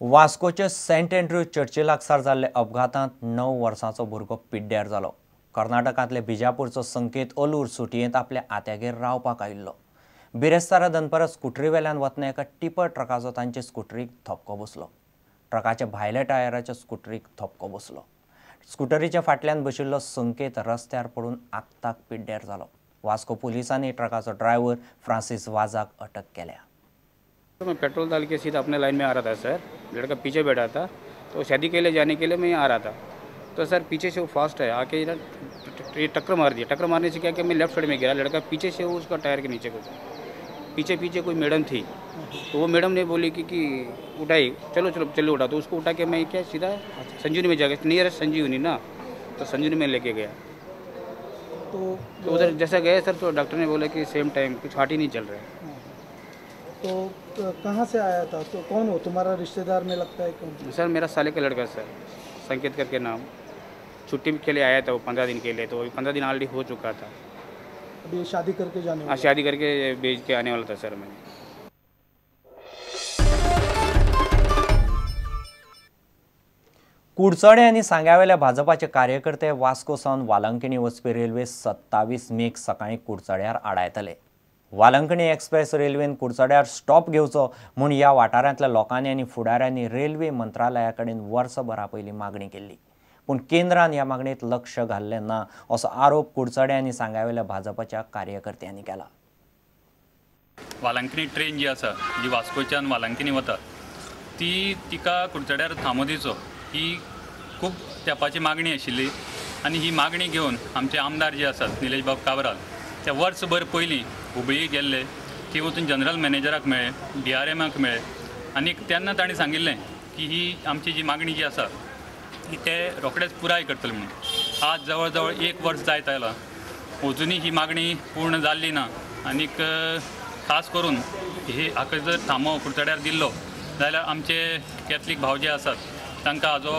वास्कोचे Saint Andrew चर्ची लागसार जाल्ले अपघातांत 9 वर्सांचो भुरगो पिड्ड्यार जालो। कर्नाटकांतले बिजापूरचो संकेत अलूर सुटयेंत आपल्या आत्यागेर रावपाक आयिल्लो। बिरेस्तारा दनपारा स्कुटरी वेल्यान वतना एका टिपर ट्रकाचो तांचे स्कुटरीक धपको बसलो। ट्रकाच्या भायल्या टायराच्या स्कुटरीक धपको बसलो। स्कुटरीच्या फाटल्यान बशिल्लो संकेत रस्त्यार पडून आगताक पिड्ड्यार जालो। वास्को पुलिसांनी ट्रकाचो ड्रायव्हर फ्रांसिस वाजाक अटक केल्या। तो मैं पेट्रोल डाल के सीधा अपने लाइन में आ रहा था सर। लड़का पीछे बैठा था तो शादी के लिए जाने के लिए मैं आ रहा था तो सर पीछे से वो फास्ट है आके ना टक्कर मार दिया। टक्कर मारने से क्या कि मैं लेफ्ट साइड में गिरा, लड़का पीछे से उसका टायर के नीचे घुसा। पीछे कोई मैडम थी तो वो मैडम ने बोली कि उठाई, चलो उठा। तो उसको उठा के मैं क्या सीधा संजीवनी में जाकर नियरेस्ट संजीवनी ना, तो संजीवनी में लेके गया। तो उधर जैसा गया सर तो डॉक्टर ने बोला कि सेम टाइम कुछ हार्ट ही नहीं चल रहा है। तो कहाँ से आया था? तो कौन हो तुम्हारा रिश्तेदार में लगता है? कौन? सर मेरा साले का लड़का सर, संकेत करके नाम। छुट्टी के लिए आया था वो 15 दिन के लिए, तो 15 दिन ऑलरेडी हो चुका था। अभी शादी करके जाने वाला? शादी करके भेज के आने वाला था सर मैं। कुडचडे आनी सांग्यावेले भाजपाचे कार्यकर्ते वास्को सावन वालंकणी वचपी रेल्वे 27 मेक सकाळी कुडचड्यार आडायतले। वालंकणी एक्सप्रेस रेल्वेन कुडचड्यार स्टॉप घेवचो म्हूण ह्या वाठारांतल्या लोकांनी आनी फुडाऱ्यांनी रेल्वे मंत्रालया कडेन वर्सभरा पयलीं मागणी केल्ली, पूण केंद्रान ह्या मागणेंत लक्ष घाल्लें ना असो आरोप कुडचडे आनी सांग्यावेल्या भाजपाच्या कार्यकर्त्यांनी केला। वालंकणी ट्रेन जी आसा जी वास्कोच्यान वालंकणी वता तिका कुडचड्यार थांबो दिवचो ही खूब तेंपाची मागणी आशिल्ली आनी ही मागणी घेवन आमचे आमदार जे आसात निलेश बाब काब्राल ते वर्सभर पयलीं हुबळी गेल्ले, थंय वचून जनरल मॅनेजराक मेळ्ळे, DRMाक मेळ्ळे आनी तेन्ना ताणें सांगिल्लें की ही आमची जी मागणी जी आसा ते रोखडेच पुराय करतले म्हणून। आज जवळ जवळ 1 वर्स जायत आयला, अजुनूय ही मागणी पूर्ण जाल्ली ना। आनीक खास करून ही हाका जर थांबो कुडचड्यार दिल्लो जाल्यार आमचे कॅथलीक भाव जे आसात तांकां हाजो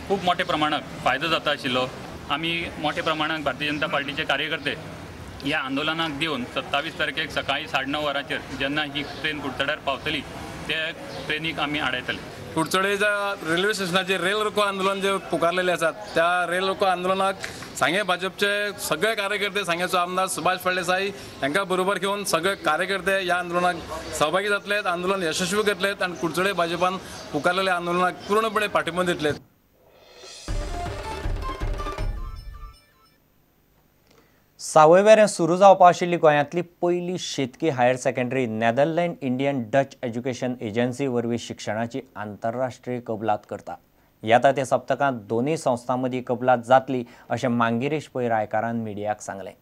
खूब मोठ्या प्रमाणात फायदो जाता आशिल्लो। आमी मोठ्या प्रमाणात भारतीय जनता पार्टीचे कार्यकर्ते ह्या आंदोलनाक दिवन 27 तारखेक सकाळी 9:30 वरांचेर जेन्ना ही ट्रेन कुडचड्यार पावतली त्या ट्रेनीक आमी आडायतले। कुडचडेच्या रेल्वे स्टेशनाचेर रेल रोको आंदोलन जे पुकारलेले आसात त्या रेल रोको आंदोलनाक सांगे भाजपचे सगळे कार्यकर्ते, सांगेचो आमदार सुभाष फळदेसाई हांकां बरोबर घेवन सगळे कार्यकर्ते ह्या आंदोलनाक सहभागी जातलेत, आंदोलन यशस्वी करतलेत आनी कुडचडे भाजपान पुकारलेल्या आंदोलनाक पूर्णपणे पाठिंबो दितलेत। सावयवेरें सुरू जावपा आशिल्ली गोंयांतली पयली शेतकी higher secondary Netherland Indian Dutch education agency वरवीं शिक्षणाची आंतरराष्ट्रीय कबलात करता। येता ते सप्तकांत दोनूय संस्थां मदीं कबलात जातली अशें मांगिरेश पै रायकारान मिडियाक सांगलें।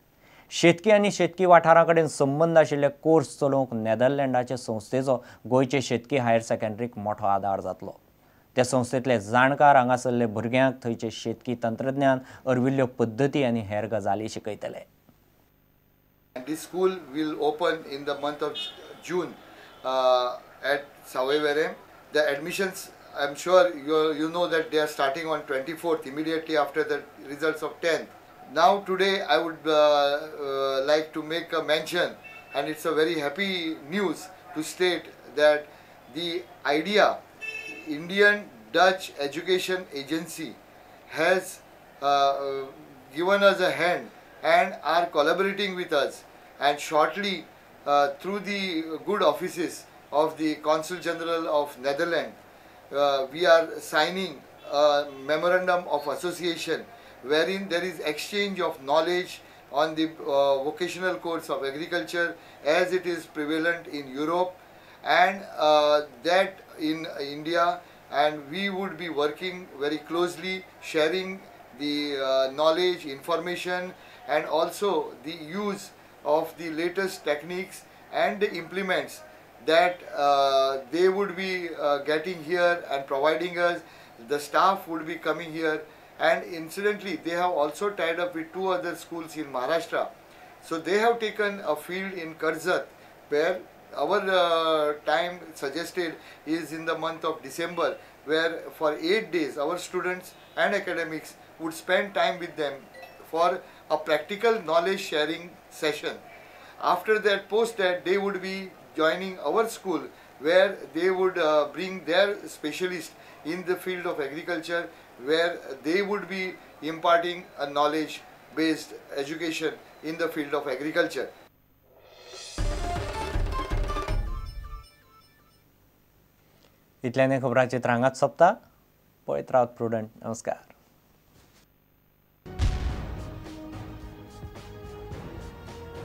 शेतकी आनी शेतकी वाठारा कडेन संबंद आशिल्ले कोर्स चलोवंक नेदरलँडाचे संस्थेचो गोंयचे शेतकी हायर सेकंडरीक मोठो आदार जातलो। त्या संस्थेंतले जाणकार हांगासरले भुरग्यांक थंयचे शेतकी तंत्रज्ञान, अरविल्ल्यो पद्दती आनी हेर गजाली शिकयतले। This school will open in the month of June at Savaiverem. The admissions, I'm sure you know that they are starting on 24th, immediately after the results of 10th. Now today I would like to make a mention, and it's a very happy news to state that the idea Indian Dutch Education Agency has given us a hand and are collaborating with us, and shortly through the good offices of the Consul General of Netherlands we are signing a memorandum of association wherein there is exchange of knowledge on the vocational course of agriculture as it is prevalent in Europe and that in India, and we would be working very closely sharing the knowledge, information and also the use of the latest techniques and the implements that they would be getting here and providing us. The staff would be coming here, and incidentally they have also tied up with 2 other schools in Maharashtra. So they have taken a field in Karzat where our time suggested is in the month of December, where for 8 days our students and academics would spend time with them for a practical knowledge sharing session. After that, post that, they would be joining our school where they would bring their specialists in the field of agriculture, where they would be imparting a knowledge based education in the field of agriculture. इतल्याने खबरांचे हांगाच सोंपता. पळयत Rawat prudent. नमस्कार.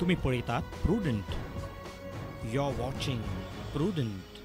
तुम्ही पळयतात Prudent. You are watching prudent.